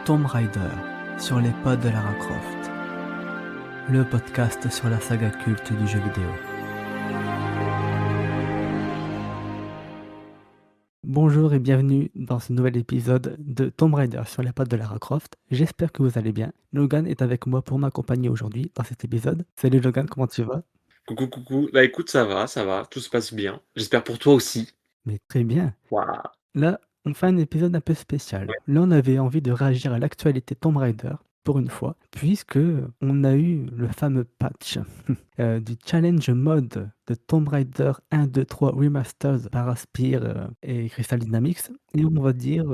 Tomb Raider sur les pas de Lara Croft, le podcast sur la saga culte du jeu vidéo. Bonjour et bienvenue dans ce nouvel épisode de Tomb Raider sur les pas de Lara Croft. J'espère que vous allez bien. Logan est avec moi pour m'accompagner aujourd'hui dans cet épisode. Salut Logan, comment tu vas? Coucou, coucou. Bah écoute, ça va, tout se passe bien. J'espère pour toi aussi. Mais très bien. Waouh. Là, on fait un épisode un peu spécial. Ouais. Là, on avait envie de réagir à l'actualité Tomb Raider pour une fois, puisque on a eu le fameux patch du challenge mode de Tomb Raider 1, 2, 3 Remastered par Aspyr et Crystal Dynamics. Et on va dire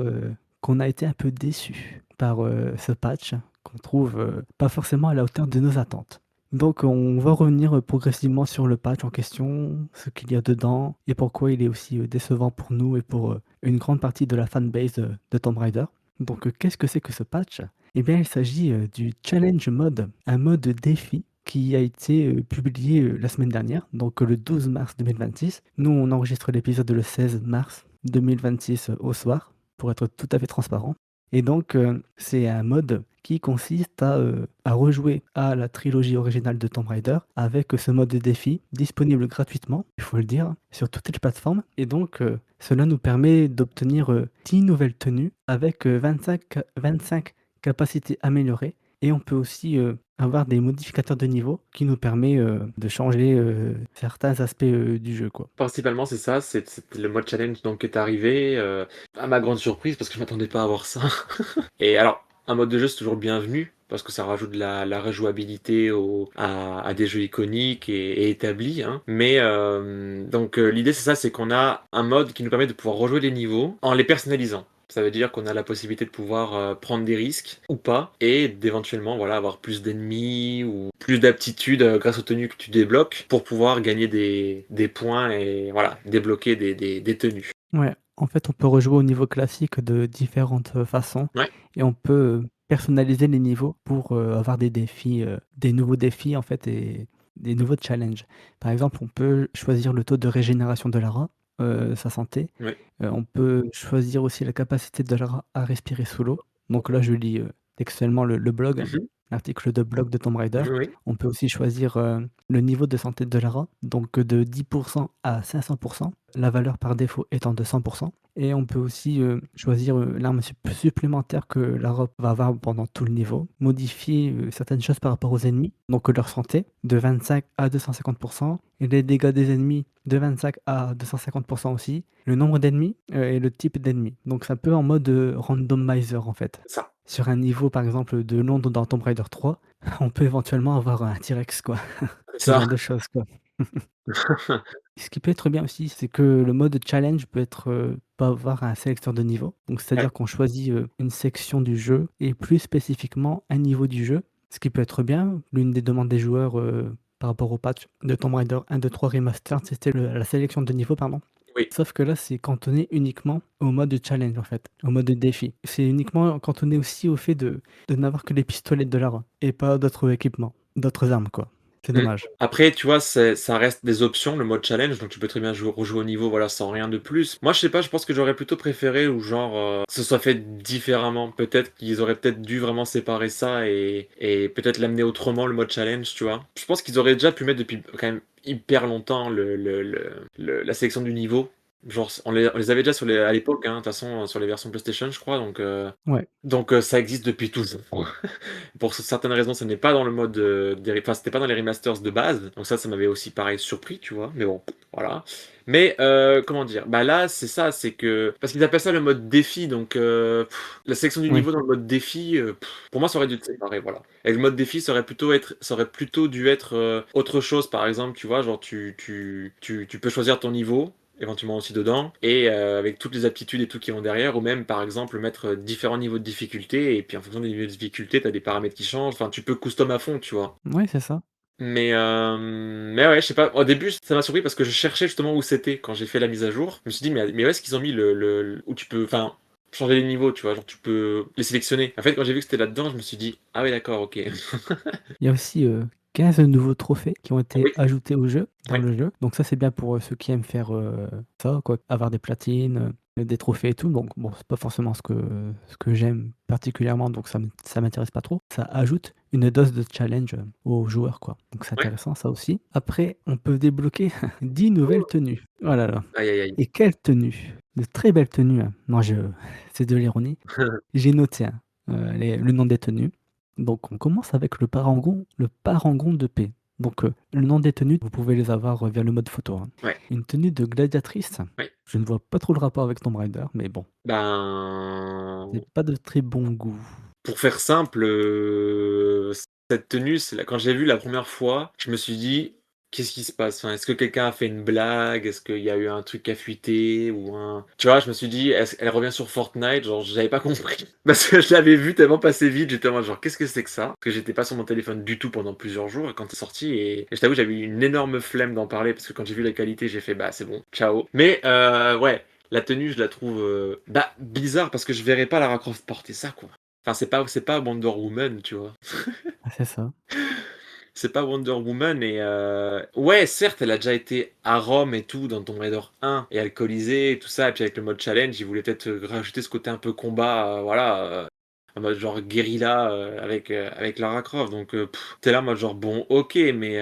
qu'on a été un peu déçus par ce patch qu'on trouve pas forcément à la hauteur de nos attentes. Donc on va revenir progressivement sur le patch en question, ce qu'il y a dedans et pourquoi il est aussi décevant pour nous et pour une grande partie de la fanbase de Tomb Raider. Donc qu'est-ce que c'est que ce patch? Eh bien il s'agit du Challenge Mode, un mode défi qui a été publié la semaine dernière, donc le 12 mars 2026. Nous on enregistre l'épisode le 16 mars 2026 au soir, pour être tout à fait transparent. Et donc, c'est un mode qui consiste à rejouer à la trilogie originale de Tomb Raider avec ce mode de défi disponible gratuitement, il faut le dire, sur toutes les plateformes. Et donc, cela nous permet d'obtenir 10 nouvelles tenues avec 25 capacités améliorées. Et on peut aussi avoir des modificateurs de niveau qui nous permet de changer certains aspects du jeu, quoi. Principalement, c'est ça, c'est le mode challenge donc qui est arrivé, à ma grande surprise parce que je m'attendais pas à voir ça. Et alors, un mode de jeu, c'est toujours bienvenu parce que ça rajoute de la rejouabilité à des jeux iconiques et établis, hein. Mais donc l'idée c'est ça, c'est qu'on a un mode qui nous permet de pouvoir rejouer les niveaux en les personnalisant. Ça veut dire qu'on a la possibilité de pouvoir prendre des risques ou pas et d'éventuellement voilà, avoir plus d'ennemis ou plus d'aptitudes grâce aux tenues que tu débloques pour pouvoir gagner des points et voilà, débloquer des tenues. Ouais, en fait, on peut rejouer au niveau classique de différentes façons Ouais. et on peut personnaliser les niveaux pour avoir des défis, des nouveaux défis en fait et des nouveaux challenges. Par exemple, on peut choisir le taux de régénération de Lara, sa santé. Ouais. On peut choisir aussi la capacité de Lara à respirer sous l'eau. Donc là, je lis textuellement le blog, Mhm. l'article de blog de Tomb Raider. Oui. On peut aussi choisir le niveau de santé de Lara, donc de 10% à 500%, la valeur par défaut étant de 100%. Et on peut aussi choisir l'arme supplémentaire que Lara va avoir pendant tout le niveau, modifier certaines choses par rapport aux ennemis, donc leur santé de 25 à 250%, et les dégâts des ennemis de 25 à 250% aussi, le nombre d'ennemis et le type d'ennemis. Donc c'est un peu en mode randomizer en fait. Ça. Sur un niveau par exemple de Londres dans Tomb Raider 3, on peut éventuellement avoir un T-Rex quoi. C'est Ce ça. genre de choses quoi. Ce qui peut être bien aussi, c'est que le mode challenge peut avoir un sélecteur de niveau. Donc Ouais. c'est-à-dire qu'on choisit une section du jeu et plus spécifiquement un niveau du jeu. Ce qui peut être bien. L'une des demandes des joueurs par rapport au patch de Tomb Raider 1, 2, 3 Remastered, c'était la sélection de niveau, pardon. Oui. Sauf que là, c'est cantonné uniquement au mode challenge en fait, au mode défi. C'est uniquement cantonné aussi au fait de n'avoir que les pistolets de Lara et pas d'autres équipements, d'autres armes quoi. C'est Mmh. dommage. Après, tu vois, ça reste des options, le mode challenge, donc tu peux très bien rejouer au niveau, voilà, sans rien de plus. Moi, je sais pas, je pense que j'aurais plutôt préféré ou genre, ce soit fait différemment. Peut-être qu'ils auraient peut-être dû vraiment séparer ça et peut-être l'amener autrement, le mode challenge, tu vois. Je pense qu'ils auraient déjà pu mettre depuis quand même hyper longtemps la sélection du niveau. Genre, on les avait déjà à l'époque, hein, de toute façon, sur les versions PlayStation, je crois, Ouais. donc ça existe depuis toujours. Pour certaines raisons, ça n'est pas dans le mode, enfin, c'était pas dans les remasters de base, donc ça m'avait aussi pareil surpris, tu vois, mais bon, voilà. Mais comment dire? Bah là, c'est ça, c'est que parce qu'ils appellent ça le mode défi, donc la sélection du Oui. niveau dans le mode défi, pour moi, ça aurait dû être séparé, voilà. Et le mode défi, ça aurait plutôt dû être autre chose, par exemple, tu vois, genre tu peux choisir ton niveau, éventuellement aussi dedans, et avec toutes les aptitudes et tout qui vont derrière, ou même par exemple mettre différents niveaux de difficulté, et puis en fonction des niveaux de difficulté, t'as des paramètres qui changent, enfin tu peux custom à fond, tu vois. Ouais, c'est ça. Mais ouais, je sais pas, au début ça m'a surpris parce que je cherchais justement où c'était quand j'ai fait la mise à jour. Je me suis dit, mais où est-ce qu'ils ont mis où tu peux, enfin, changer les niveaux, tu vois, genre tu peux les sélectionner. En fait, quand j'ai vu que c'était là-dedans, je me suis dit, ah ouais, d'accord, ok. Il y a aussi 15 nouveaux trophées qui ont été Oui, ajoutés au jeu, dans ouais, le jeu. Donc ça, c'est bien pour ceux qui aiment faire ça, quoi. Avoir des platines, des trophées et tout, donc bon, c'est pas forcément ce que j'aime particulièrement, donc ça m'intéresse pas trop. Ça ajoute une dose de challenge, aux joueurs, quoi, donc c'est Ouais. intéressant ça aussi. Après, on peut débloquer 10 nouvelles tenues. Oh là là, Aïe, aïe, aïe. et quelles tenues! De très belles tenues, hein. Non, c'est de l'ironie. J'ai noté, hein, le nom des tenues. Donc on commence avec le parangon de paix. Donc le nom des tenues, vous pouvez les avoir, via le mode photo, hein. Ouais, Une tenue de gladiatrice, ouais. je ne vois pas trop le rapport avec Tomb Raider, mais bon, Ben, c'est pas de très bon goût. pour faire simple, cette tenue, c'est là quand j'ai vu la première fois, je me suis dit: «Qu'est-ce qui se passe? Enfin, est-ce que quelqu'un a fait une blague? Est-ce qu'il y a eu un truc qui a fuité ou un» tu vois? Je me suis dit: «Est-ce elle revient sur Fortnite?» genre, j'avais pas compris parce que je l'avais vu tellement passer vite, j'étais en mode genre: «Qu'est-ce que c'est que ça?» parce que j'étais pas sur mon téléphone du tout pendant plusieurs jours et quand c'est sorti et je t'avoue, j'avais eu une énorme flemme d'en parler parce que quand j'ai vu la qualité, j'ai fait: «Bah, c'est bon, ciao». Mais ouais, la tenue, je la trouve, bah, bizarre parce que je verrais pas Lara Croft porter ça, quoi. Enfin, c'est pas Wonder Woman, tu vois? Ah, c'est ça. C'est pas Wonder Woman et ouais, certes, elle a déjà été à Rome et tout dans Tomb Raider 1 et alcoolisée et tout ça et puis avec le mode challenge, ils voulaient peut-être, rajouter ce côté un peu combat, voilà, en mode genre guérilla, avec Lara Croft donc tu là en mode genre: «Bon, OK» mais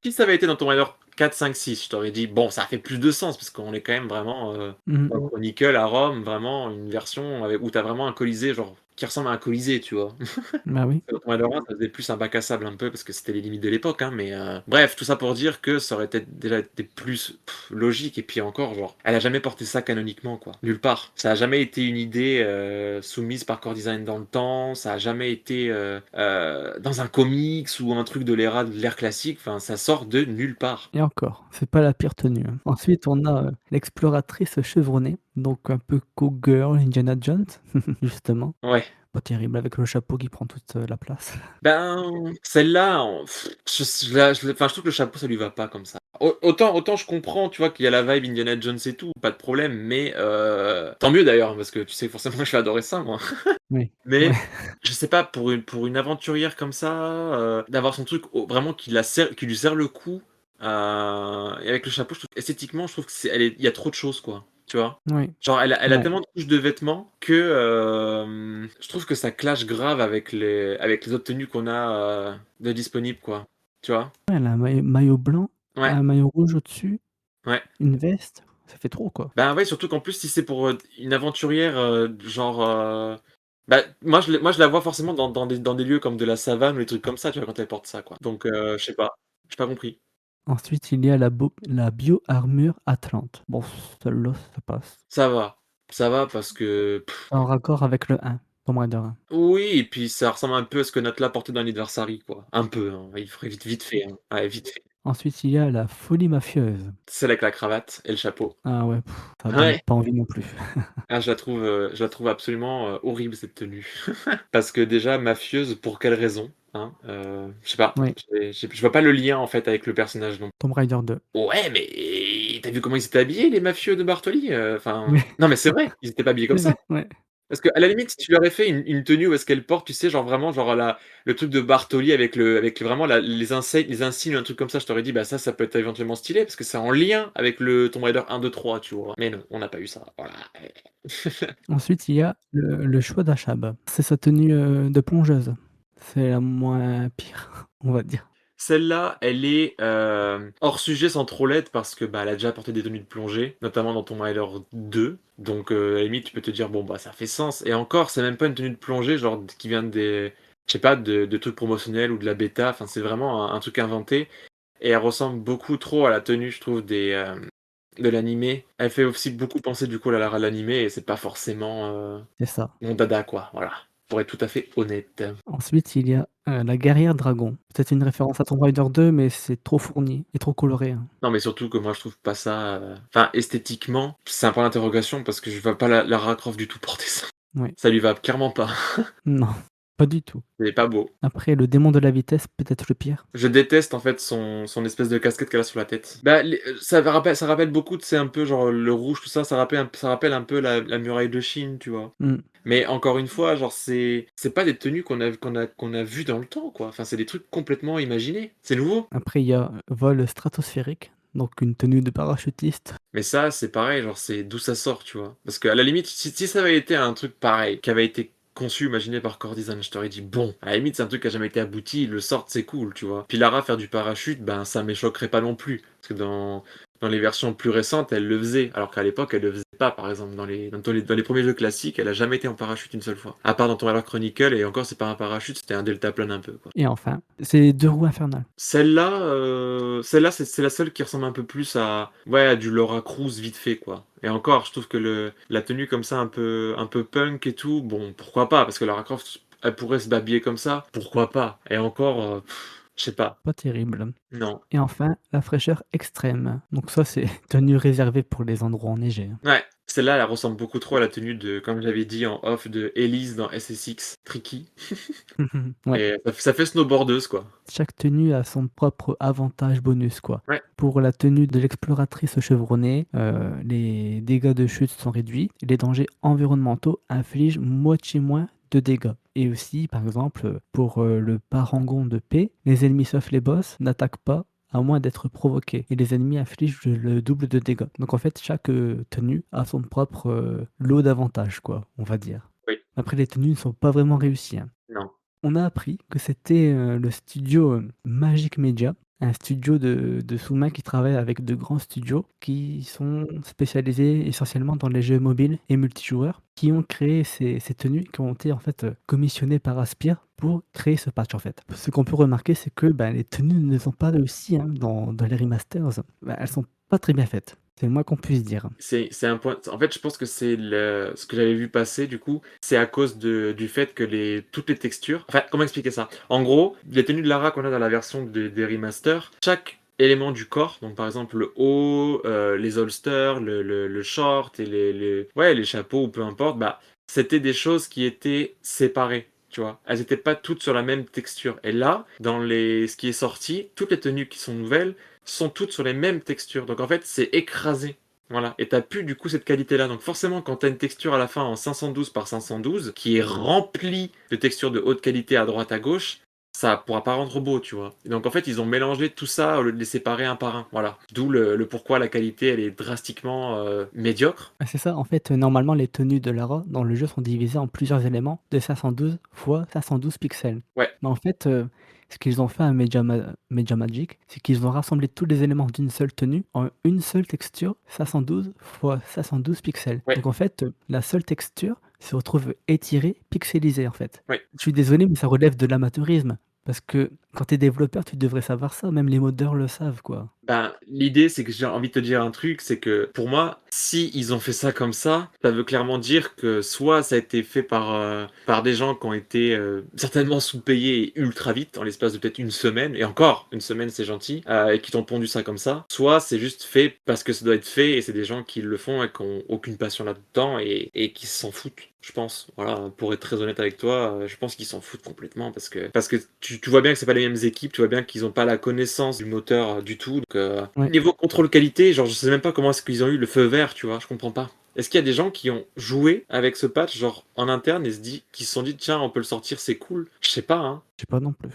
si ça avait été dans Tomb Raider 4, 5, 6, je t'aurais dit: «Bon, ça fait plus de sens» parce qu'on est quand même vraiment, Mmh. dans Chronicle à Rome, vraiment une version avec où tu as vraiment un Colisée genre qui ressemble à un Colisée, tu vois? Bah oui. Tomb Raider 1, ça faisait plus un bac à sable un peu parce que c'était les limites de l'époque, hein, mais bref, tout ça pour dire que ça aurait peut-être déjà été plus logique et puis encore, genre, elle a jamais porté ça canoniquement, quoi. Nulle part. Ça a jamais été une idée soumise par Core Design dans le temps, ça a jamais été dans un comics ou un truc de l'ère classique, enfin, ça sort de nulle part. Et encore, c'est pas la pire tenue, hein. Ensuite, on a, l'exploratrice chevronnée, donc un peu cowgirl, Indiana Jones, justement. Ouais. Pas terrible avec le chapeau qui prend toute, la place. Ben, celle-là, enfin, je trouve que le chapeau, ça lui va pas comme ça. Autant je comprends, tu vois, qu'il y a la vibe Indiana Jones et tout, pas de problème, mais tant mieux d'ailleurs, hein, parce que tu sais forcément que je vais adorer ça, moi. Oui, ouais, Mais je sais pas, pour une aventurière comme ça, d'avoir son truc au vraiment qui lui serre le cou, et avec le chapeau, je trouve esthétiquement, je trouve que il y a trop de choses, quoi, tu vois? oui, Genre elle a ouais, tellement de couches de vêtements que, je trouve que ça clash grave avec les autres tenues qu'on a, de disponibles, quoi, tu vois? elle a un maillot blanc, Ouais, un maillot rouge au-dessus, ouais. une veste, ça fait trop, quoi. Bah, ouais, surtout qu'en plus, si c'est pour, une aventurière, genre, bah, moi je la vois forcément dans des lieux comme de la savane ou des trucs comme ça, tu vois, quand elle porte ça, quoi. Donc je sais pas, j'ai pas compris. Ensuite, il y a la bio-armure Atlante. Bon, celle-là, ça passe. Ça va parce que En raccord avec le 1, Tomb Raider 1. oui et puis ça ressemble un peu à ce que Natla portait dans l'Anniversary, quoi. Un peu, hein, il ferait vite fait, hein. Ouais, vite fait. Ensuite, il y a la folie mafieuse. Celle avec la cravate et le chapeau. Ah ouais, ça donne Ouais. pas envie non plus. Ah, je la trouve absolument, horrible cette tenue. Parce que déjà mafieuse, pour quelle raison? Hein? Je sais pas, Oui, je vois pas le lien en fait avec le personnage non Tomb Raider 2. ouais, mais tu vu comment ils étaient habillés les mafieux de Bartoli? Enfin, Oui, non mais c'est vrai, ils étaient pas habillés comme c'est ça. vrai, ouais. Parce qu'à la limite, si tu leur avais fait une tenue où est-ce qu'elle porte, tu sais, genre vraiment, genre le truc de Bartoli avec vraiment les insignes, un truc comme ça, je t'aurais dit: «Bah ça peut être éventuellement stylé» parce que c'est en lien avec le Tomb Raider 1, 2, 3, tu vois? Mais non, on n'a pas eu ça, voilà. Ensuite, il y a le choix d'Achab. C'est sa tenue, de plongeuse. C'est la moins pire, on va dire. Celle-là, elle est, hors sujet sans trop l'être parce que, bah, elle a déjà porté des tenues de plongée, notamment dans Tomb Raider 2, donc à la limite, tu peux te dire: «Bon, bah, ça fait sens» et encore, c'est même pas une tenue de plongée, genre, qui vient des je sais pas, de trucs promotionnels ou de la bêta, enfin, c'est vraiment un truc inventé et elle ressemble beaucoup trop à la tenue, je trouve, de l'animé. Elle fait aussi beaucoup penser, du coup, à l'animé et c'est pas forcément, C'est ça. mon dada, quoi, voilà, pour être tout à fait honnête. Ensuite, il y a, la guerrière dragon. Peut-être une référence à Tomb Raider 2, mais c'est trop fourni et trop coloré, hein. Non, mais surtout que moi je trouve pas ça, enfin esthétiquement, c'est un point d'interrogation parce que je vois pas la Lara Croft du tout porter ça. Ouais. Ça lui va clairement pas. Non, pas du tout. C'est pas beau. Après, le démon de la vitesse, peut-être le pire. Je déteste en fait son espèce de casquette qu'elle a sur la tête. Bah, ça rappelle beaucoup, tu sais, un peu genre le rouge, tout ça, ça rappelle un peu la muraille de Chine, tu vois? Mmh. Mais encore une fois, genre c'est pas des tenues qu'on a vues dans le temps, quoi. Enfin, c'est des trucs complètement imaginés. C'est nouveau. Après, il y a vol stratosphérique, donc une tenue de parachutiste. Mais ça, c'est pareil, genre, c'est d'où ça sort, tu vois? Parce qu'à la limite, si ça avait été un truc pareil, qui avait été conçu, imaginé par Core Design, je t'aurais dit: «Bon, à la limite, c'est un truc qui a jamais été abouti, ils le sortent, c'est cool», tu vois? Puis Lara faire du parachute, ben, ça m'échoquerait pas non plus, parce que dans les versions plus récentes, elle le faisait, alors qu'à l'époque, elle le faisait pas, par exemple, dans les premiers jeux classiques, elle a jamais été en parachute une seule fois. À part dans Tomb Raider Chronicle, et encore, c'est pas un parachute, c'était un deltaplane un peu, quoi. Et enfin, c'est 2 roues infernales. Celle-là, c'est la seule qui ressemble un peu plus à, ouais, à du Laura Cruz vite fait, quoi. Et encore, je trouve que la tenue comme ça, un peu punk et tout, bon, pourquoi pas? Parce que Lara Croft, elle pourrait se babiller comme ça, pourquoi pas? Et encore, je sais pas. Pas terrible. Non. Et enfin, la fraîcheur extrême. Donc ça, c'est tenue réservée pour les endroits enneigés. Ouais, celle-là, elle ressemble beaucoup trop à la tenue de, comme j'avais dit en off, de Elise dans SSX, Tricky. Ouais, Et ça fait snowboardeuse, quoi. chaque tenue a son propre avantage bonus, quoi. Ouais, Pour la tenue de l'exploratrice chevronnée, les dégâts de chute sont réduits. Les dangers environnementaux infligent moitié moins de dégâts. Et aussi, par exemple, pour le parangon de paix, les ennemis sauf les boss n'attaquent pas à moins d'être provoqués. Et les ennemis infligent le double de dégâts. Donc en fait, chaque tenue a son propre lot d'avantages, quoi, on va dire. oui, Après, les tenues ne sont pas vraiment réussies, hein. non. On a appris que c'était, le studio, Magic Media, un studio de sous-main qui travaille avec de grands studios qui sont spécialisés essentiellement dans les jeux mobiles et multijoueurs, qui ont créé ces tenues qui ont été en fait, commissionnées par Aspyr pour créer ce patch en fait. Ce qu'on peut remarquer, c'est que, bah, les tenues ne sont pas réussies, hein, dans les remasters, bah, elles sont pas très bien faites. C'est le moins qu'on puisse dire. C'est un point. En fait, je pense que ce que j'avais vu passer, du coup, c'est à cause du fait que toutes les textures. Enfin, comment expliquer ça? En gros, les tenues de Lara qu'on a dans la version des remasters, chaque élément du corps, donc par exemple le haut, les holsters, le short et ouais, les chapeaux ou peu importe, bah, c'était des choses qui étaient séparées. Tu vois, elles n'étaient pas toutes sur la même texture. Et là, ce qui est sorti, toutes les tenues qui sont nouvelles sont toutes sur les mêmes textures. Donc en fait, c'est écrasé. Voilà. Et t'as plus du coup cette qualité-là. Donc forcément, quand t'as une texture à la fin en 512 par 512 qui est remplie de textures de haute qualité à droite à gauche, ça pourra pas rendre beau, tu vois. Et donc en fait, ils ont mélangé tout ça au lieu de les séparer un par un. Voilà. D'où le pourquoi la qualité, elle est drastiquement médiocre. Ah, c'est ça, en fait, normalement, les tenues de Lara dans le jeu sont divisées en plusieurs éléments de 512 fois 512 pixels. Ouais, Mais en fait, ce qu'ils ont fait à Media Magic, c'est qu'ils ont rassemblé tous les éléments d'une seule tenue en une seule texture 512 fois 512 pixels. ouais, Donc en fait, la seule texture se retrouve étirée, pixelisée en fait. ouais. Je suis désolé, mais ça relève de l'amateurisme. Parce que quand tu es développeur, tu devrais savoir ça, même les modeurs le savent, quoi. Ben, l'idée, c'est que j'ai envie de te dire un truc, c'est que pour moi, si ils ont fait ça comme ça veut clairement dire que soit ça a été fait par des gens qui ont été certainement sous-payés et ultra vite, en l'espace de peut-être une semaine, et encore, une semaine c'est gentil, et qui t'ont pondu ça comme ça, soit c'est juste fait parce que ça doit être fait, et c'est des gens qui le font et qui n'ont aucune passion là-dedans, et qui s'en foutent. Je pense, voilà, pour être très honnête avec toi, je pense qu'ils s'en foutent complètement parce que tu vois bien que c'est pas les mêmes équipes, tu vois bien qu'ils ont pas la connaissance du moteur du tout. Donc, Ouais. niveau contrôle qualité, genre je sais même pas comment est-ce qu'ils ont eu le feu vert, tu vois, je comprends pas. Est-ce qu'il y a des gens qui ont joué avec ce patch, genre en interne, et qui se sont dit tiens, on peut le sortir, c'est cool? Je sais pas, hein. Je sais pas non plus.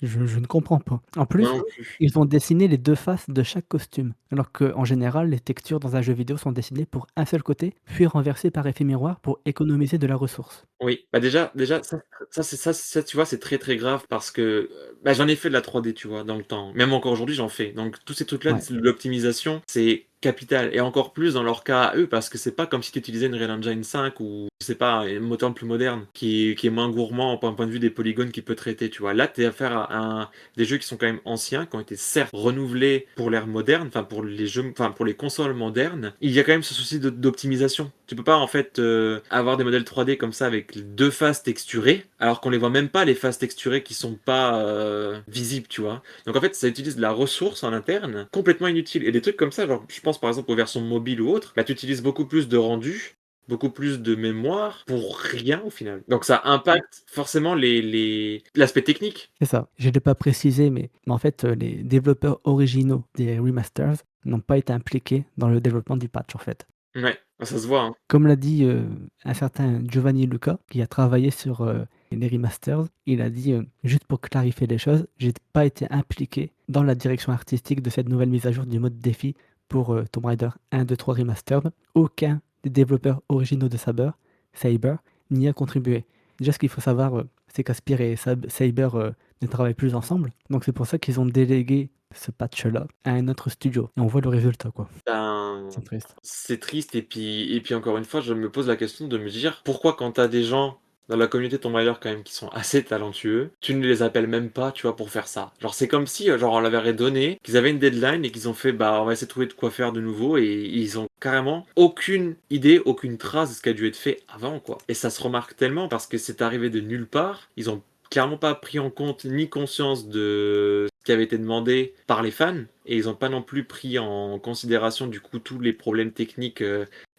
Je ne comprends pas. En Moi plus, non plus. ils ont dessiné les 2 faces de chaque costume, alors qu'en général, les textures dans un jeu vidéo sont dessinées pour un seul côté, puis renversées par effet miroir pour économiser de la ressource. Oui, bah déjà ça, tu vois, c'est très, très grave parce que, bah, j'en ai fait de la 3D, tu vois, dans le temps. Même encore aujourd'hui, j'en fais. Donc tous ces trucs-là, Ouais. l'optimisation, c'est capital et encore plus dans leur cas à eux parce que c'est pas comme si tu utilisais une Unreal Engine 5 ou je sais pas, un moteur plus moderne qui est moins gourmand d'un point de vue des polygones qu'il peut traiter, tu vois. Là, tu es affaire à des jeux qui sont quand même anciens, qui ont été certes renouvelés pour l'ère moderne, enfin pour les jeux, enfin pour les consoles modernes. Il y a quand même ce souci d'optimisation. Tu peux pas en fait avoir des modèles 3D comme ça avec les 2 faces texturées, alors qu'on les voit même pas les faces texturées qui sont pas visibles, tu vois. Donc en fait, ça utilise de la ressource en interne complètement inutile. Et des trucs comme ça, genre je pense par exemple aux versions mobiles ou autres, bah tu utilises beaucoup plus de rendu, beaucoup plus de mémoire pour rien au final. Donc ça impacte forcément l'aspect technique. C'est ça. Je l'ai pas précisé, mais en fait, les développeurs originaux des remasters n'ont pas été impliqués dans le développement du patch, en fait. Ouais, bah, ça se voit, hein. Comme l'a dit, un certain Giovanni Luca, qui a travaillé sur, les remasters, il a dit, juste pour clarifier les choses: «J'ai pas été impliqué dans la direction artistique de cette nouvelle mise à jour du mode défi pour Tomb Raider 1, 2, 3 Remastered, aucun des développeurs originaux de Saber n'y a contribué. Déjà, ce qu'il faut savoir, c'est qu'Aspyr et Saber ne travaillent plus ensemble. Donc c'est pour ça qu'ils ont délégué ce patch-là à un autre studio. Et on voit le résultat, quoi. Ben, C'est triste. c'est triste et puis encore une fois, je me pose la question de me dire: pourquoi quand t'as des gens dans la communauté Tomb Raider quand même qui sont assez talentueux, tu ne les appelles même pas, tu vois, pour faire ça? Genre c'est comme si, genre on leur avait donné, qu'ils avaient une deadline et qu'ils ont fait: «Bah, on va essayer de trouver de quoi faire de nouveau» et ils ont carrément aucune idée, aucune trace de ce qui a dû être fait avant, quoi. Et ça se remarque tellement parce que c'est arrivé de nulle part. Ils ont clairement pas pris en compte ni conscience de ce qui avait été demandé par les fans et ils ont pas non plus pris en considération du coup tous les problèmes techniques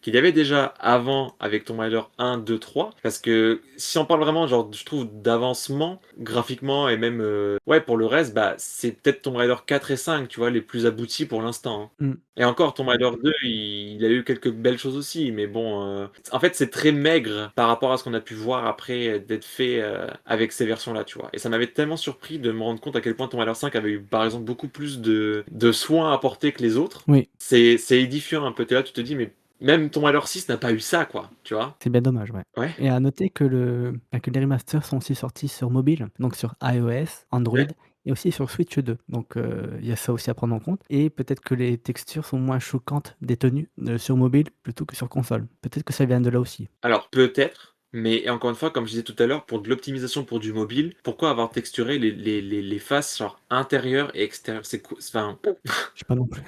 qu'il y avait déjà avant avec Tomb Raider 1, 2, 3. Parce que si on parle vraiment, genre, je trouve, d'avancement graphiquement et même, ouais, pour le reste, bah, c'est peut-être Tomb Raider 4 et 5, tu vois, les plus aboutis pour l'instant, hein. Mm. Et encore, Tomb Raider 2, il a eu quelques belles choses aussi, mais bon, en fait, c'est très maigre par rapport à ce qu'on a pu voir après d'être fait avec ces versions-là, tu vois. Et ça m'avait tellement surpris de me rendre compte à quel point Tomb Raider 5 avait eu, par exemple, beaucoup plus de soins apportés que les autres. Oui, C'est édifiant un peu. T'es là, tu te dis, mais même Tomb Raider 6 n'a pas eu ça, quoi, tu vois. c'est bien dommage, ouais. Ouais, Et à noter que que les remasters sont aussi sortis sur mobile, donc sur iOS, Android ouais. et aussi sur Switch 2. Donc il y a ça aussi à prendre en compte. Et peut-être que les textures sont moins choquantes des tenues sur mobile plutôt que sur console. Peut-être que ça vient de là aussi. Alors, peut-être, mais et encore une fois, comme je disais tout à l'heure, pour de l'optimisation pour du mobile, pourquoi avoir texturé les faces, genre, intérieures et extérieures? Enfin, Je sais pas non plus.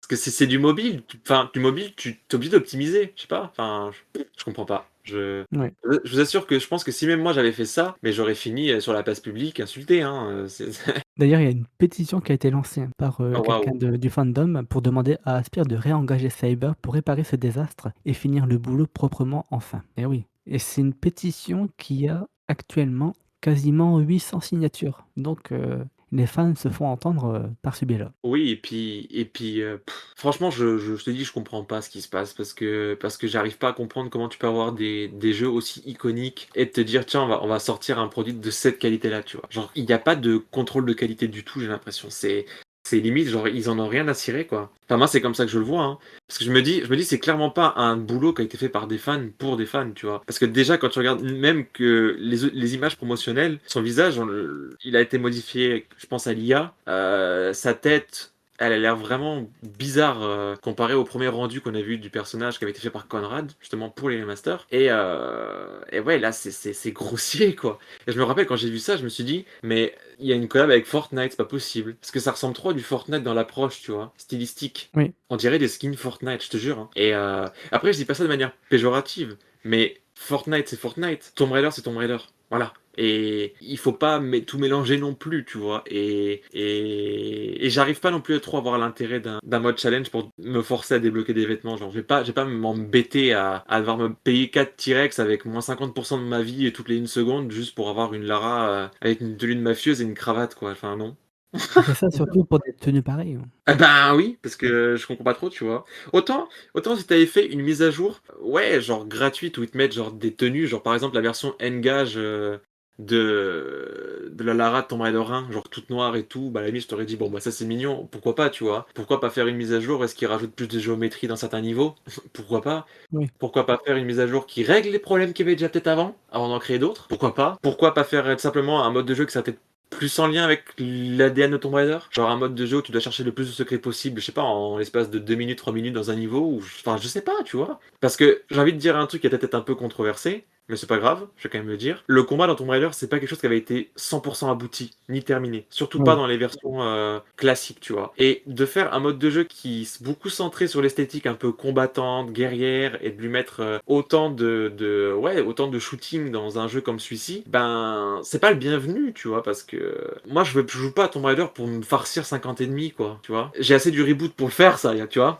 parce que c'est du mobile. Enfin, du mobile, tu es obligé d'optimiser. Je sais pas. Enfin, je comprends pas. Ouais. Je vous assure que je pense que si même moi j'avais fait ça, mais j'aurais fini sur la place publique insulté. Hein. D'ailleurs, il y a une pétition qui a été lancée par Oh, quelqu'un waouh. du fandom pour demander à Aspyr de réengager Saber pour réparer ce désastre et finir le boulot proprement enfin. Et oui. Et c'est une pétition qui a actuellement quasiment 800 signatures. Donc les fans se font entendre par ce biais-là. Oui, et puis, franchement, je te dis, je comprends pas ce qui se passe parce que j'arrive pas à comprendre comment tu peux avoir des jeux aussi iconiques et te dire: «Tiens, on va sortir un produit de cette qualité-là», tu vois? Genre, il y a pas de contrôle de qualité du tout, j'ai l'impression. C'est limite, genre, ils en ont rien à cirer, quoi. Enfin, moi, c'est comme ça que je le vois, hein. Parce que je me dis: «C'est clairement pas un boulot qui a été fait par des fans pour des fans», tu vois? Parce que déjà, quand tu regardes même que les images promotionnelles, son visage, il a été modifié, je pense à l'IA. Sa tête, elle a l'air vraiment bizarre comparée au premier rendu qu'on a vu du personnage qui avait été fait par Conrad, justement pour les remasters. Et ouais, là, c'est grossier, quoi. Et je me rappelle quand j'ai vu ça, je me suis dit, mais il y a une collab avec Fortnite, c'est pas possible. Parce que ça ressemble trop à du Fortnite dans l'approche, tu vois, stylistique. Oui. On dirait des skins Fortnite, je te jure, hein. Et après, je dis pas ça de manière péjorative, mais Fortnite, c'est Fortnite. Tomb Raider, c'est Tomb Raider. Voilà. Et il faut pas tout mélanger non plus, tu vois. Et j'arrive pas non plus à trop avoir l'intérêt d'un mode challenge pour me forcer à débloquer des vêtements. Genre, je vais pas m'embêter à devoir me payer 4 T-Rex avec moins 50% de ma vie et toutes les 1 seconde juste pour avoir une Lara avec une tenue de mafieuse et une cravate, quoi. Enfin, non. On fait ça surtout pour des tenues pareilles, hein. Ah ben oui, parce que je comprends pas trop, tu vois. Autant si t'avais fait une mise à jour, ouais, genre gratuite, où ils te mettent genre des tenues, genre par exemple la version Engage de la Lara de Tomb Raider 1, genre toute noire et tout, bah à la limite je t'aurais dit, bon bah ça c'est mignon, pourquoi pas, tu vois. Pourquoi pas faire une mise à jour, est-ce qu'ils rajoutent plus de géométrie dans certains niveaux? Pourquoi pas. Oui. Pourquoi pas faire une mise à jour qui règle les problèmes qu'il y avait déjà peut-être avant d'en créer d'autres? Pourquoi pas? Pourquoi pas faire simplement un mode de jeu qui serait peut-être plus en lien avec l'ADN de Tomb Raider? Genre un mode de jeu où tu dois chercher le plus de secrets possible, je sais pas, en l'espace de 2 minutes, 3 minutes dans un niveau, ou enfin je sais pas, tu vois. Parce que j'ai envie de dire un truc qui est peut-être un peu controversé, mais c'est pas grave, je vais quand même le dire. Le combat dans Tomb Raider, c'est pas quelque chose qui avait été 100% abouti, ni terminé. Surtout pas Oui. dans les versions classiques, tu vois. Et de faire un mode de jeu qui est beaucoup centré sur l'esthétique un peu combattante, guerrière, et de lui mettre autant de shooting dans un jeu comme celui-ci, ben, c'est pas le bienvenu, tu vois, parce que moi, je joue pas à Tomb Raider pour me farcir 50 ennemis, quoi, tu vois. J'ai assez du reboot pour le faire, ça, tu vois.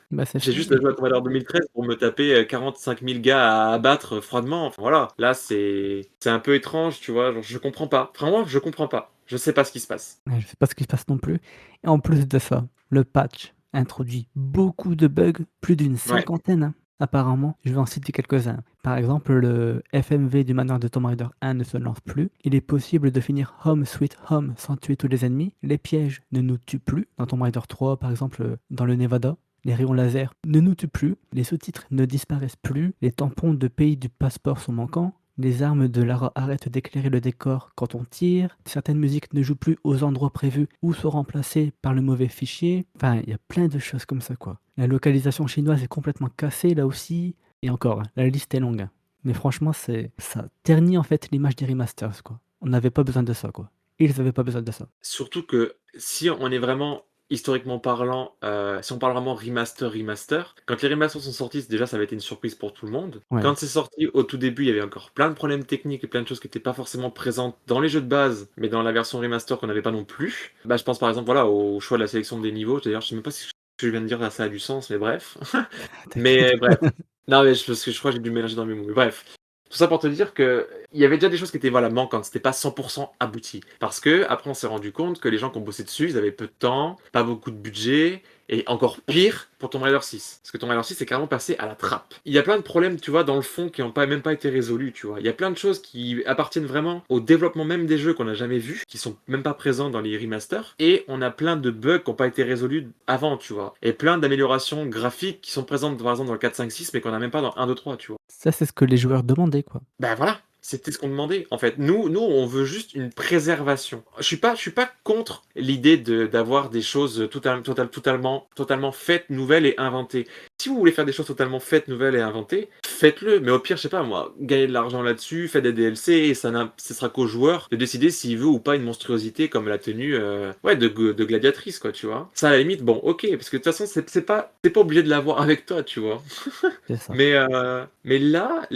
Bah, c'est J'ai ça. juste à jouer à Tomb Raider 2013 pour me taper 45 000 gars à abattre froidement. Enfin, voilà. Là, c'est un peu étrange, tu vois. Genre, je comprends pas. Vraiment, je comprends pas. Je sais pas ce qui se passe. Ouais, je sais pas ce qui se passe non plus. Et en plus de ça, le patch introduit beaucoup de bugs, plus d'une Ouais. cinquantaine, hein, apparemment. Je vais en citer quelques-uns. Par exemple, le FMV du manoir de Tomb Raider 1 ne se lance plus. Il est possible de finir Home Sweet Home sans tuer tous les ennemis. Les pièges ne nous tuent plus. Dans Tomb Raider 3, par exemple, dans le Nevada, les rayons laser ne nous tuent plus, les sous-titres ne disparaissent plus, les tampons de pays du passeport sont manquants, les armes de Lara arrêtent d'éclairer le décor quand on tire, certaines musiques ne jouent plus aux endroits prévus ou sont remplacées par le mauvais fichier. Enfin, il y a plein de choses comme ça, quoi. La localisation chinoise est complètement cassée là aussi, et encore, hein, la liste est longue. Mais franchement, ça ternit en fait l'image des remasters, quoi. On n'avait pas besoin de ça, quoi. Ils avaient pas besoin de ça. Surtout que si on est vraiment historiquement parlant, si on parle vraiment remaster, quand les remasters sont sortis, déjà ça avait été une surprise pour tout le monde. Ouais, Quand c'est sorti au tout début, il y avait encore plein de problèmes techniques et plein de choses qui étaient pas forcément présentes dans les jeux de base, mais dans la version remaster qu'on n'avait pas non plus. Bah, je pense par exemple voilà, au choix de la sélection des niveaux. D'ailleurs, je sais même pas si ce que je viens de dire là, ça a du sens, mais bref. t'inquiète. Mais bref. Non, mais parce que je crois que j'ai dû mélanger dans mes mots. Mais bref. Tout ça pour te dire que il y avait déjà des choses qui étaient voilà, manquantes, c'était pas 100% abouti. Parce que après on s'est rendu compte que les gens qui ont bossé dessus, ils avaient peu de temps, pas beaucoup de budget, et encore pire pour Tomb Raider 6. Parce que Tomb Raider 6 est carrément passé à la trappe. Il y a plein de problèmes, tu vois, dans le fond qui n'ont pas, même pas été résolus, tu vois. Il y a plein de choses qui appartiennent vraiment au développement même des jeux qu'on n'a jamais vus, qui sont même pas présents dans les remasters, et on a plein de bugs qui n'ont pas été résolus avant, tu vois. Et plein d'améliorations graphiques qui sont présentes par exemple dans le 4, 5, 6, mais qu'on n'a même pas dans 1, 2, 3, tu vois. Ça, c'est ce que les joueurs demandaient, quoi. Ben voilà, c'était ce qu'on demandait. En fait, nous, on veut juste une préservation. Je suis pas contre l'idée d'avoir des choses totalement faites, nouvelles et inventées. Si vous voulez faire des choses totalement faites, nouvelles et inventées, faites-le. Mais au pire, je sais pas moi, gagnez de l'argent là-dessus, faites des DLC et ce sera qu'au joueur de décider s'il veut ou pas une monstruosité comme la tenue, ouais, de gladiatrice, quoi, tu vois. Ça, à la limite, bon, ok, parce que de toute façon, t'es pas obligé de l'avoir avec toi, tu vois. C'est ça. Mais là,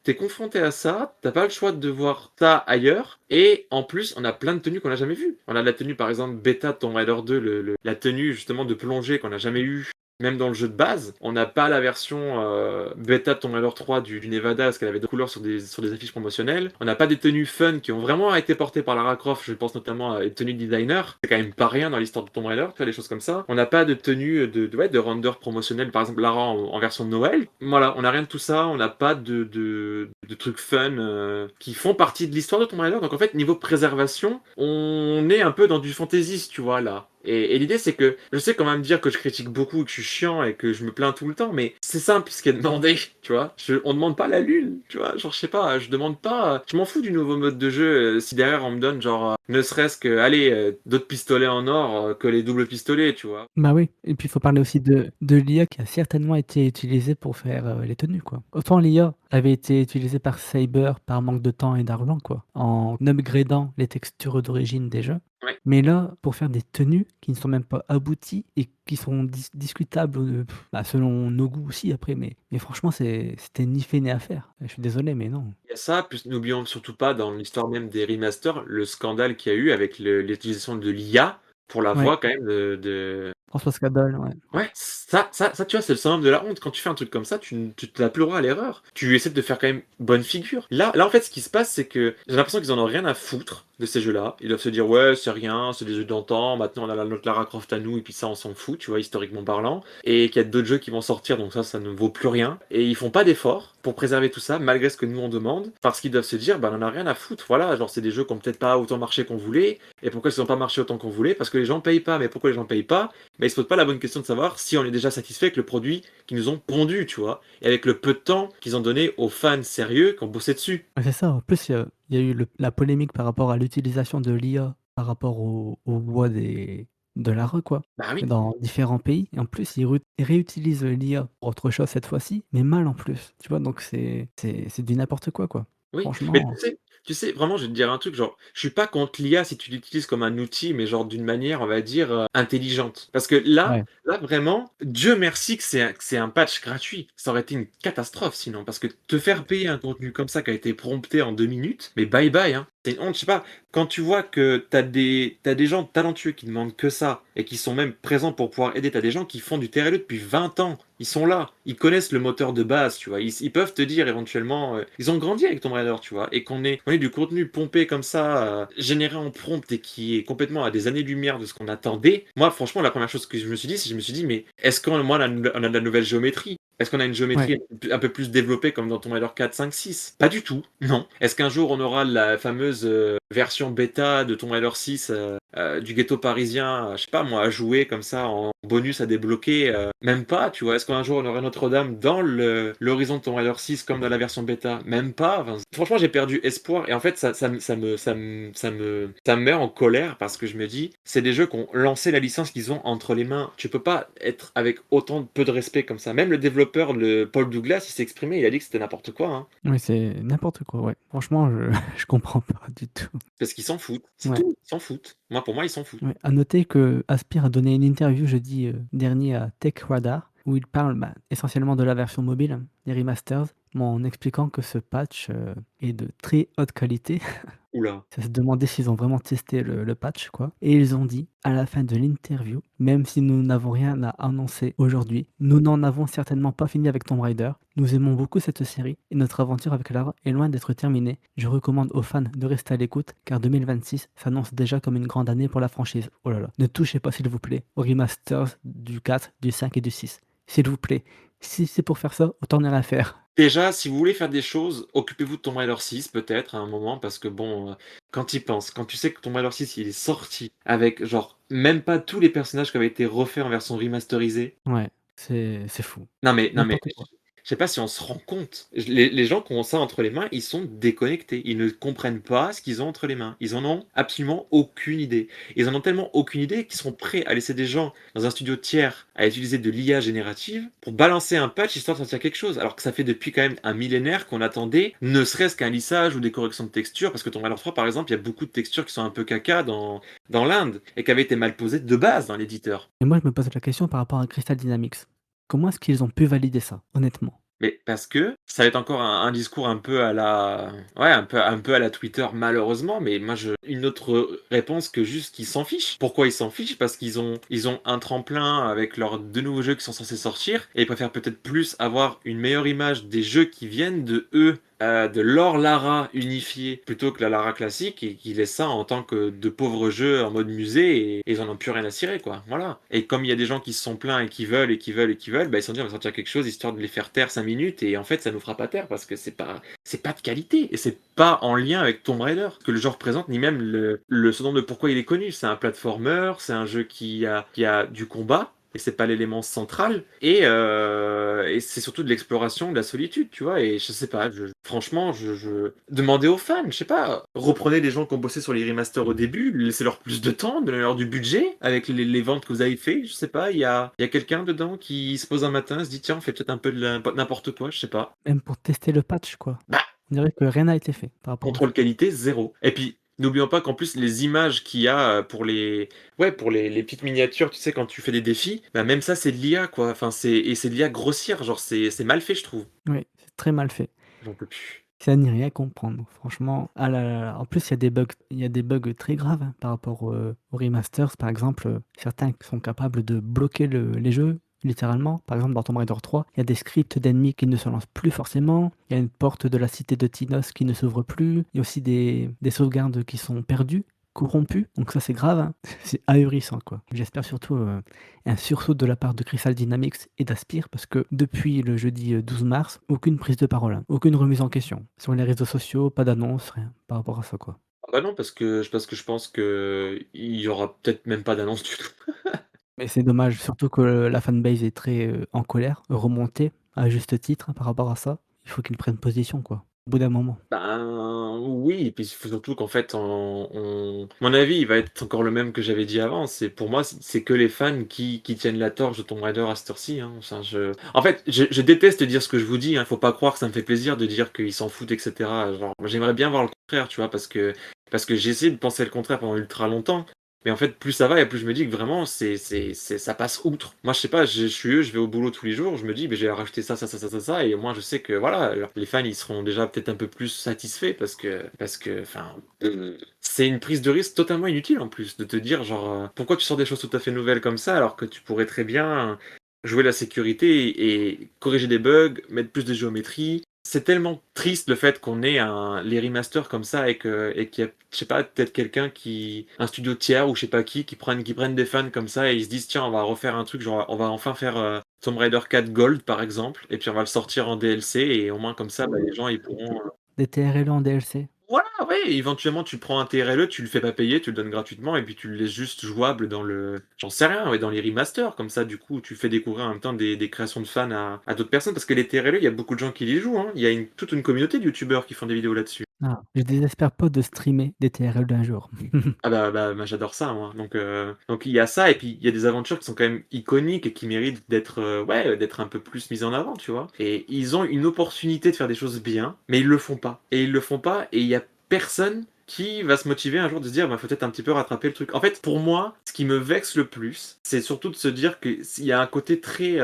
t'es confronté à ça, t'as pas le choix de voir ça ailleurs, et en plus, on a plein de tenues qu'on n'a jamais vues. On a la tenue, par exemple, bêta de Tomb Raider 2, la tenue justement de plongée qu'on n'a jamais eue, même dans le jeu de base. On n'a pas la version bêta de Tomb Raider 3 du Nevada, parce qu'elle avait deux couleurs sur des affiches promotionnelles. On n'a pas des tenues fun qui ont vraiment été portées par Lara Croft, je pense notamment à une tenue de designer. C'est quand même pas rien dans l'histoire de Tomb Raider, tu vois, des choses comme ça. On n'a pas de tenue de render promotionnel, par exemple Lara en version de Noël. Voilà, on n'a rien de tout ça, on n'a pas de trucs fun qui font partie de l'histoire de Tomb Raider. Donc en fait, niveau préservation, on est un peu dans du fantaisiste, tu vois, là. Et l'idée, c'est que je sais quand même dire que je critique beaucoup, que je suis chiant et que je me plains tout le temps, mais c'est simple ce qui est demandé, tu vois. On demande pas la lune, tu vois. Genre, je sais pas, je demande pas. Je m'en fous du nouveau mode de jeu si derrière on me donne, genre, ne serait-ce que, allez, d'autres pistolets en or que les doubles pistolets, tu vois. Bah oui, et puis il faut parler aussi de l'IA qui a certainement été utilisée pour faire, les tenues, quoi. Autant l'IA avait été utilisée par Saber par manque de temps et d'argent, quoi, en upgradant les textures d'origine des jeux. Ouais. Mais là, pour faire des tenues qui ne sont même pas abouties et qui sont discutables, bah, selon nos goûts aussi après, mais franchement c'était ni fait ni à faire. Je suis désolé, mais non. Il y a ça, plus n'oublions surtout pas dans l'histoire même des remasters, le scandale qu'il y a eu avec l'utilisation de l'IA pour la Ouais, voix quand même de. François Scadol, ouais. Ouais, ça, tu vois, c'est le syndrome de la honte. Quand tu fais un truc comme ça, tu n'as plus le droit à l'erreur. Tu essaies de faire quand même bonne figure. Là, en fait, ce qui se passe, c'est que j'ai l'impression qu'ils en ont rien à foutre de ces jeux-là. Ils doivent se dire, ouais, c'est rien, c'est des jeux d'antan. Maintenant, on a notre Lara Croft à nous, et puis ça, on s'en fout, tu vois, historiquement parlant. Et qu'il y a d'autres jeux qui vont sortir, donc ça ne vaut plus rien. Et ils font pas d'efforts pour préserver tout ça, malgré ce que nous on demande, parce qu'ils doivent se dire, bah, on en a rien à foutre. Voilà, genre, c'est des jeux qui ont peut-être pas autant marché qu'on voulait. Et pourquoi ils n'ont pas marché autant qu'on voulait? Parce que les gens payent pas. Mais pourquoi les gens payent pas? Mais ils se posent pas la bonne question de savoir si on est déjà satisfait avec le produit qu'ils nous ont pondu, tu vois, et avec le peu de temps qu'ils ont donné aux fans sérieux qui ont bossé dessus. Ouais, c'est ça. En plus, il y a eu la polémique par rapport à l'utilisation de l'IA par rapport aux voix de l'ARE, quoi, Bah oui, dans différents pays. Et en plus, ils réutilisent l'IA pour autre chose cette fois-ci, mais mal en plus. Tu vois, donc c'est du n'importe quoi, quoi. oui. Mais Franchement, tu sais, vraiment, je vais te dire un truc, genre, je suis pas contre l'IA si tu l'utilises comme un outil, mais genre d'une manière, on va dire, intelligente. Parce que ouais. là, vraiment, Dieu merci que c'est un patch gratuit. Ça aurait été une catastrophe sinon, parce que te faire payer un contenu comme ça qui a été prompté en 2 minutes, mais bye bye, hein. C'est une honte, je sais pas. Quand tu vois que t'as des gens talentueux qui demandent que ça et qui sont même présents pour pouvoir aider, t'as des gens qui font du TRLE depuis 20 ans. Ils sont là, ils connaissent le moteur de base, tu vois. Ils peuvent te dire éventuellement, ils ont grandi avec Tomb Raider, tu vois, et qu'on ait du contenu pompé comme ça, généré en prompt et qui est complètement à des années-lumière de ce qu'on attendait. Moi, franchement, la première chose que je me suis dit, c'est que je me suis dit, mais est-ce qu'on moi, on a de la nouvelle géométrie? Est-ce qu'on a une Ouais. géométrie un peu plus développée comme dans Tomb Raider 4, 5, 6? Pas du tout, non. Est-ce qu'un jour on aura la fameuse version bêta de Tomb Raider 6 du ghetto parisien, je sais pas moi, à jouer comme ça en bonus à débloquer? Même pas, tu vois. Est-ce qu'un jour on aura Notre-Dame dans l'horizon de Tomb Raider 6 comme dans la version bêta? Même pas. Enfin, franchement, j'ai perdu espoir et en fait, ça me met en colère parce que je me dis, c'est des jeux qui ont lancé la licence qu'ils ont entre les mains. Tu peux pas être avec autant de peu de respect comme ça. Même le développeur, le Paul Douglas, il s'est exprimé, il a dit que c'était n'importe quoi, hein, Ouais, c'est n'importe quoi, ouais. Franchement, je je comprends pas du tout. parce qu'ils s'en foutent. C'est Ouais, tout, ils s'en foutent. Moi, pour moi, ils s'en foutent. ouais. À noter que Aspyr a donné une interview jeudi, dernier à Tech Radar où il parle, bah, essentiellement de la version mobile, des remasters, mais en expliquant que ce patch, est de très haute qualité. Oula. Ça se demandait s'ils ont vraiment testé le patch, quoi, et ils ont dit à la fin de l'interview: «Même si nous n'avons rien à annoncer aujourd'hui, nous n'en avons certainement pas fini avec Tomb Raider. Nous aimons beaucoup cette série et notre aventure avec Lara est loin d'être terminée. Je recommande aux fans de rester à l'écoute car 2026 s'annonce déjà comme une grande année pour la franchise. Oh là là, ne touchez pas s'il vous plaît aux remasters du 4, du 5 et du 6. S'il vous plaît. Si c'est pour faire ça, autant ne rien faire». Déjà, si vous voulez faire des choses, occupez-vous de Tomb Raider 6 peut-être à un moment parce que bon, quand tu y penses, quand tu sais que Tomb Raider 6 il est sorti avec genre même pas tous les personnages qui avaient été refaits en version remasterisée. Ouais, c'est fou. Non mais, N'importe quoi. je sais pas si on se rend compte. Les gens qui ont ça entre les mains, ils sont déconnectés. Ils ne comprennent pas ce qu'ils ont entre les mains. Ils en ont absolument aucune idée. Ils en ont tellement aucune idée qu'ils sont prêts à laisser des gens dans un studio tiers à utiliser de l'IA générative pour balancer un patch histoire de sortir quelque chose. Alors que ça fait depuis quand même un millénaire qu'on attendait ne serait-ce qu'un lissage ou des corrections de textures. Parce que Tomb Raider 3, par exemple, il y a beaucoup de textures qui sont un peu caca dans l'Inde et qui avaient été mal posées de base dans l'éditeur. Et moi, je me pose la question par rapport à Crystal Dynamics. Comment est-ce qu'ils ont pu valider ça, honnêtement? Mais parce que ça va être encore un discours un peu à la ouais, un peu à la Twitter malheureusement, mais moi je une autre réponse que juste qu'ils s'en fichent. Pourquoi ils s'en fichent? Parce qu'ils ont un tremplin avec leurs 2 nouveaux jeux qui sont censés sortir et ils préfèrent peut-être plus avoir une meilleure image des jeux qui viennent de eux, de leur Lara unifiée plutôt que la Lara classique et qu'ils laissent ça en tant que de pauvres jeux en mode musée et ils en ont plus rien à cirer quoi, voilà. Et comme il y a des gens qui se sont plaints et qui veulent et qui veulent et qui veulent, bah, ils se sont dit: «On va sortir quelque chose histoire de les faire taire 5 minutes» et en fait ça nous fera pas taire parce que c'est pas de qualité et c'est pas en lien avec Tomb Raider que le genre représente ni même le ce dont de pourquoi il est connu. C'est un platformer, c'est un jeu qui a du combat et c'est pas l'élément central et c'est surtout de l'exploration, de la solitude, tu vois? Et je sais pas, franchement, demandez aux fans, je sais pas, reprenez les gens qui ont bossé sur les remasters au début, laissez-leur plus de temps, donnez-leur du budget avec les ventes que vous avez fait, je sais pas, il y a quelqu'un dedans qui se pose un matin, se dit: «Tiens, on fait peut-être un peu de n'importe quoi», je sais pas. Même pour tester le patch, quoi. Bah, On dirait que rien n'a été fait par rapport à ça. contrôle qualité, zéro. Et puis, n'oublions pas qu'en plus, les images qu'il y a pour les petites miniatures, tu sais, quand tu fais des défis, bah, même ça, c'est de l'IA, quoi. Enfin, c'est de l'IA grossière, genre, c'est mal fait, je trouve. Oui, c'est très mal fait. J'en peux plus. C'est à n'y rien comprendre, franchement. Ah là là là. En plus, il y a des bugs très graves, hein, par rapport, aux remasters. Par exemple, certains sont capables de bloquer les jeux, littéralement. Par exemple, dans Tomb Raider 3, il y a des scripts d'ennemis qui ne se lancent plus forcément. Il y a une porte de la cité de Tinos qui ne s'ouvre plus. Il y a aussi des sauvegardes qui sont perdues, corrompues. Donc ça, c'est grave, hein. C'est ahurissant, quoi. J'espère surtout, un sursaut de la part de Crystal Dynamics et d'Aspyr parce que depuis le jeudi, 12 mars, aucune prise de parole, hein, aucune remise en question. Sur les réseaux sociaux, pas d'annonce, rien par rapport à ça, quoi. Ah bah non, parce que je pense qu'il y aura peut-être même pas d'annonce du tout. Mais c'est dommage, surtout que la fanbase est très, en colère, remontée, à juste titre, hein, par rapport à ça. Il faut qu'ils prennent position, quoi, au bout d'un moment. Ben, oui, et puis surtout qu'en fait, mon avis, il va être encore le même que j'avais dit avant. C'est pour moi, c'est que les fans qui tiennent la torche de Tomb Raider à cette heure-ci, hein. Enfin, en fait, je déteste dire ce que je vous dis, hein. Faut pas croire que ça me fait plaisir de dire qu'ils s'en foutent, etc. Genre, j'aimerais bien voir le contraire, tu vois, parce que j'ai essayé de penser le contraire pendant ultra longtemps. Mais en fait, plus ça va et plus je me dis que vraiment, ça passe outre. Moi, je sais pas, je suis eux, je vais au boulot tous les jours, je me dis, mais je vais rajouter ça, ça, ça, ça, ça, ça, et moi, je sais que voilà, alors, les fans, ils seront déjà peut-être un peu plus satisfaits parce que, enfin, c'est une prise de risque totalement inutile en plus de te dire, genre, pourquoi tu sors des choses tout à fait nouvelles comme ça alors que tu pourrais très bien jouer la sécurité et corriger des bugs, mettre plus de géométrie. C'est tellement triste le fait qu'on ait les remasters comme ça et qu'il y a, je sais pas, peut-être quelqu'un un studio tiers ou je sais pas qui prennent des fans comme ça et ils se disent tiens on va refaire un truc genre on va enfin faire Tomb Raider 4 Gold par exemple, et puis on va le sortir en DLC et au moins comme ça, bah, les gens ils pourront, Des TRL en DLC? voilà, ouais, éventuellement tu prends un TRLE, tu le fais pas payer, tu le donnes gratuitement et puis tu le laisses juste jouable dans le j'en sais rien, ouais, dans les remasters comme ça du coup tu fais découvrir en même temps des créations de fans à d'autres personnes parce que les TRLE, il y a beaucoup de gens qui les jouent, hein. Il y a toute une communauté de youtubeurs qui font des vidéos là-dessus. Ah, je désespère pas de streamer des TRL d'un jour. Ah bah, j'adore ça moi, donc il y a ça et puis il y a des aventures qui sont quand même iconiques et qui méritent d'être, ouais, d'être un peu plus mises en avant, tu vois? Et ils ont une opportunité de faire des choses bien, mais ils le font pas et ils le font pas et il y a personne qui va se motiver un jour de se dire: «Bah, faut peut-être un petit peu rattraper le truc». En fait, pour moi, ce qui me vexe le plus, c'est surtout de se dire qu'il y a un côté très,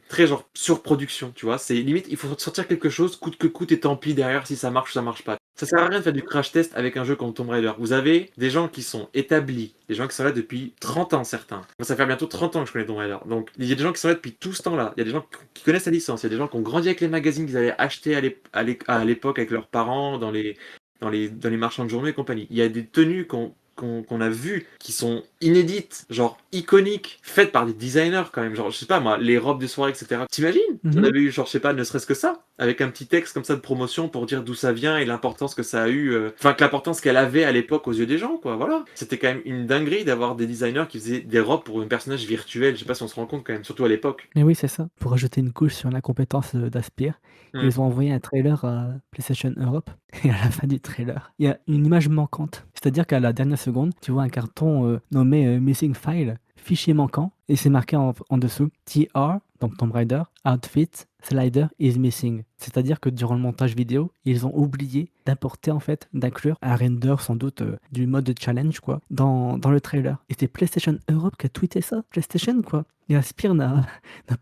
très genre surproduction, tu vois? C'est limite, il faut sortir quelque chose coûte que coûte et tant pis derrière si ça marche ou ça marche pas. Ça sert à rien de faire du crash test avec un jeu comme Tomb Raider. Vous avez des gens qui sont établis, des gens qui sont là depuis 30 ans certains. Moi, ça fait bientôt 30 ans que je connais Tomb Raider. Donc il y a des gens qui sont là depuis tout ce temps-là. Il y a des gens qui connaissent la licence. Il y a des gens qui ont grandi avec les magazines qu'ils avaient achetés à l'époque avec leurs parents dans les marchands de journaux et compagnie. Il y a des tenues qu'on a vues qui sont inédites, genre iconiques, faites par des designers quand même. Genre, je sais pas moi, les robes de soirée, etc. T'imagines? On Mmh. avait eu, genre, je sais pas, ne serait-ce que ça, avec un petit texte comme ça de promotion pour dire d'où ça vient et l'importance que ça a eu, enfin, que l'importance qu'elle avait à l'époque aux yeux des gens, quoi. Voilà. C'était quand même une dinguerie d'avoir des designers qui faisaient des robes pour un personnage virtuel. Je sais pas si on se rend compte quand même, surtout à l'époque. Mais oui, c'est ça. Pour ajouter une couche sur l'incompétence, d'Aspyr, Hmm. ils ont envoyé un trailer à PlayStation Europe et à la fin du trailer, il y a une image manquante. C'est-à-dire qu'à la dernière seconde, tu vois un carton, nommé, Missing File, fichier manquant et c'est marqué en dessous TR, donc Tomb Raider, outfit, slider is missing. C'est-à-dire que durant le montage vidéo, ils ont oublié d'importer en fait, d'inclure un render sans doute, du mode de challenge quoi, dans le trailer et c'est PlayStation Europe qui a tweeté ça. PlayStation quoi et Aspyr n'a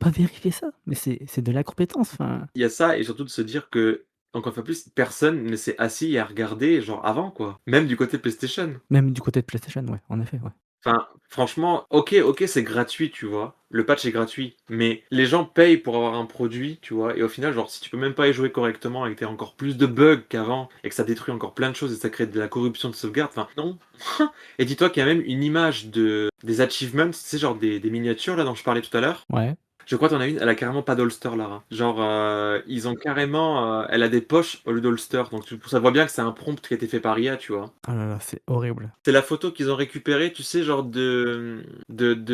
pas vérifié ça. Mais c'est de l'incompétence, enfin, Il y a ça et surtout de se dire que, encore une fois plus, personne ne s'est assis à regarder, genre, avant, quoi. Même du côté PlayStation. même du côté de PlayStation, ouais, en effet, ouais. Enfin, franchement, OK, c'est gratuit, tu vois? Le patch est gratuit, mais les gens payent pour avoir un produit, tu vois? Et au final, genre, si tu peux même pas y jouer correctement et que tu as encore plus de bugs qu'avant et que ça détruit encore plein de choses et ça crée de la corruption de sauvegarde, enfin, non. Et dis-toi qu'il y a même une image des achievements, tu sais, genre des miniatures là dont je parlais tout à l'heure. Ouais. Je crois tu en as une, elle a carrément pas d'holster, Lara. Genre, ils ont carrément, elle a des poches au lieu d'holster, donc ça voit bien que c'est un prompt qui a été fait par IA, tu vois? Oh là là, c'est horrible. C'est la photo qu'ils ont récupérée, tu sais, genre de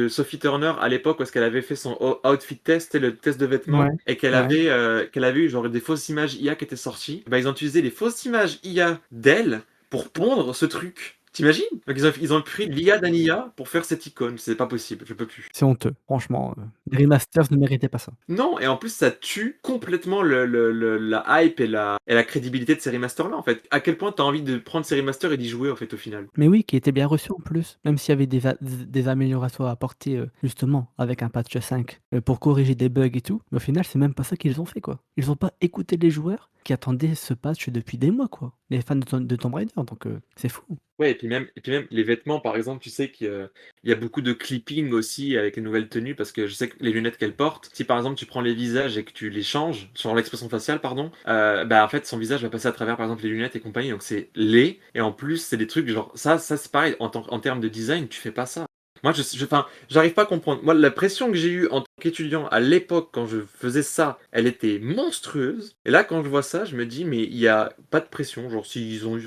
Sophie Turner à l'époque où est-ce qu'elle avait fait son outfit test, tu sais, le test de vêtements, Ouais, et ouais. qu'elle avait eu genre des fausses images IA qui étaient sorties. Bah, ils ont utilisé les fausses images IA d'elle pour pondre ce truc. T'imagines? Donc ils ont pris l'IA d'un IA pour faire cette icône. C'est pas possible, je peux plus. C'est honteux, franchement, les remasters ne méritaient pas ça. Non, et en plus ça tue complètement la hype et la crédibilité de ces remasters-là, en fait. À quel point t'as envie de prendre ces remasters et d'y jouer, en fait, au final. Mais oui, qui était bien reçu en plus, même s'il y avait des améliorations à apporter, justement avec un patch 5, pour corriger des bugs et tout, mais au final, c'est même pas ça qu'ils ont fait, quoi. Ils ont pas écouté les joueurs qui attendaient ce patch depuis des mois, quoi. Les fans de Tomb Raider, donc c'est fou. Ouais, et puis même les vêtements, par exemple, tu sais qu'il y a beaucoup de clipping aussi avec les nouvelles tenues, parce que je sais que les lunettes qu'elle porte, si par exemple tu prends les visages et que tu les changes, sur l'expression faciale, pardon, bah en fait son visage va passer à travers par exemple les lunettes et compagnie, donc c'est laid, et en plus c'est des trucs genre, ça c'est pareil, en termes de design, tu fais pas ça. Moi, enfin, j'arrive pas à comprendre. Moi, la pression que j'ai eue en tant qu'étudiant à l'époque quand je faisais ça, elle était monstrueuse. Et là, quand je vois ça, je me dis, mais il y a pas de pression. Genre,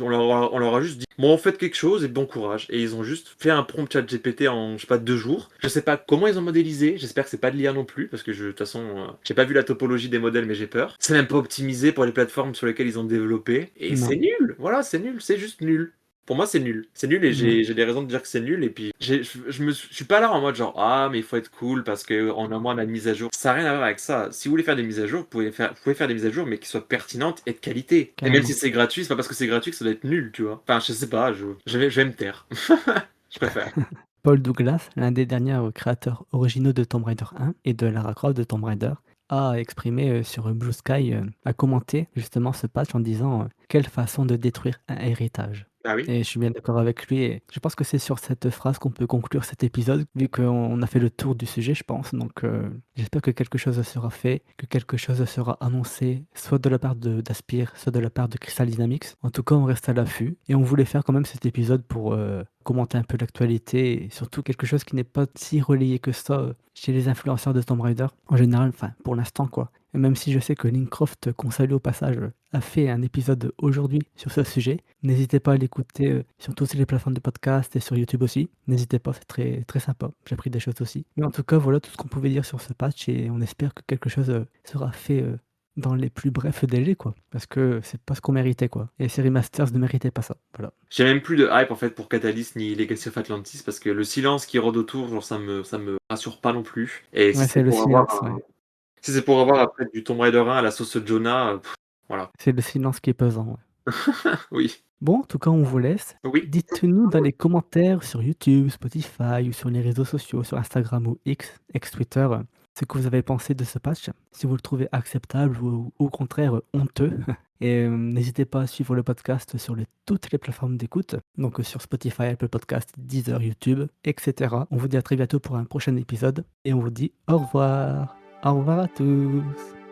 on leur a juste dit, bon, faites quelque chose et bon courage. Et ils ont juste fait un prompt chat GPT en, je sais pas, 2 jours. Je sais pas comment ils ont modélisé. J'espère que c'est pas de l'IA non plus, parce que de toute façon, j'ai pas vu la topologie des modèles, mais j'ai peur. C'est même pas optimisé pour les plateformes sur lesquelles ils ont développé. Et c'est Non, nul. Voilà, c'est nul. C'est juste nul. Pour moi, c'est nul. C'est nul et non. j'ai des raisons de dire que c'est nul. Et puis, je suis pas là en mode genre, ah, mais il faut être cool parce qu'en un mois, on a une mise à jour. Ça n'a rien à voir avec ça. Si vous voulez faire des mises à jour, vous pouvez faire des mises à jour, mais qui soient pertinentes et de qualité. Et même si Carrément. c'est gratuit, c'est pas parce que c'est gratuit que ça doit être nul, tu vois. Enfin, je sais pas, je vais me taire. Je préfère. Paul Douglas, l'un des derniers, créateurs originaux de Tomb Raider 1 et de Lara Croft de Tomb Raider, a exprimé, sur, Blue Sky, a commenté justement ce patch en disant, «Quelle façon de détruire un héritage». Ah oui? Et je suis bien d'accord avec lui et je pense que c'est sur cette phrase qu'on peut conclure cet épisode, vu qu'on a fait le tour du sujet, je pense. Donc, j'espère que quelque chose sera fait, que quelque chose sera annoncé, soit de la part d'Aspire, soit de la part de Crystal Dynamics. En tout cas, on reste à l'affût et on voulait faire quand même cet épisode pour commenter un peu l'actualité et surtout quelque chose qui n'est pas si relayé que ça chez les influenceurs de Tomb Raider. En général, enfin, pour l'instant, quoi. Et même si je sais que Linkcroft, qu'on salue au passage, a fait un épisode aujourd'hui sur ce sujet, n'hésitez pas à l'écouter sur toutes les plateformes de podcast et sur YouTube aussi. N'hésitez pas, c'est très, très sympa. J'ai appris des choses aussi. Mais en tout cas, voilà tout ce qu'on pouvait dire sur ce patch et on espère que quelque chose sera fait dans les plus brefs délais, quoi. Parce que c'est pas ce qu'on méritait, quoi. Et ces remasters ne méritaient pas ça. Voilà. J'ai même plus de hype en fait pour Catalyst ni Legacy of Atlantis parce que le silence qui rôde autour, genre ça me rassure pas non plus. Et si Ouais, c'est c'est le pour avoir silence, ouais. si c'est pour avoir après du Tomb Raider 1 à la sauce Jonah, voilà. C'est le silence qui est pesant, ouais. Oui. Bon, en tout cas, on vous laisse. Oui. Dites-nous dans les commentaires sur YouTube, Spotify ou sur les réseaux sociaux, sur Instagram ou X, ex-Twitter, ce que vous avez pensé de ce patch, si vous le trouvez acceptable ou au contraire honteux. Et n'hésitez pas à suivre le podcast sur toutes les plateformes d'écoute, donc sur Spotify, Apple Podcast, Deezer, YouTube, etc. On vous dit à très bientôt pour un prochain épisode et on vous dit au revoir. Au revoir à tous.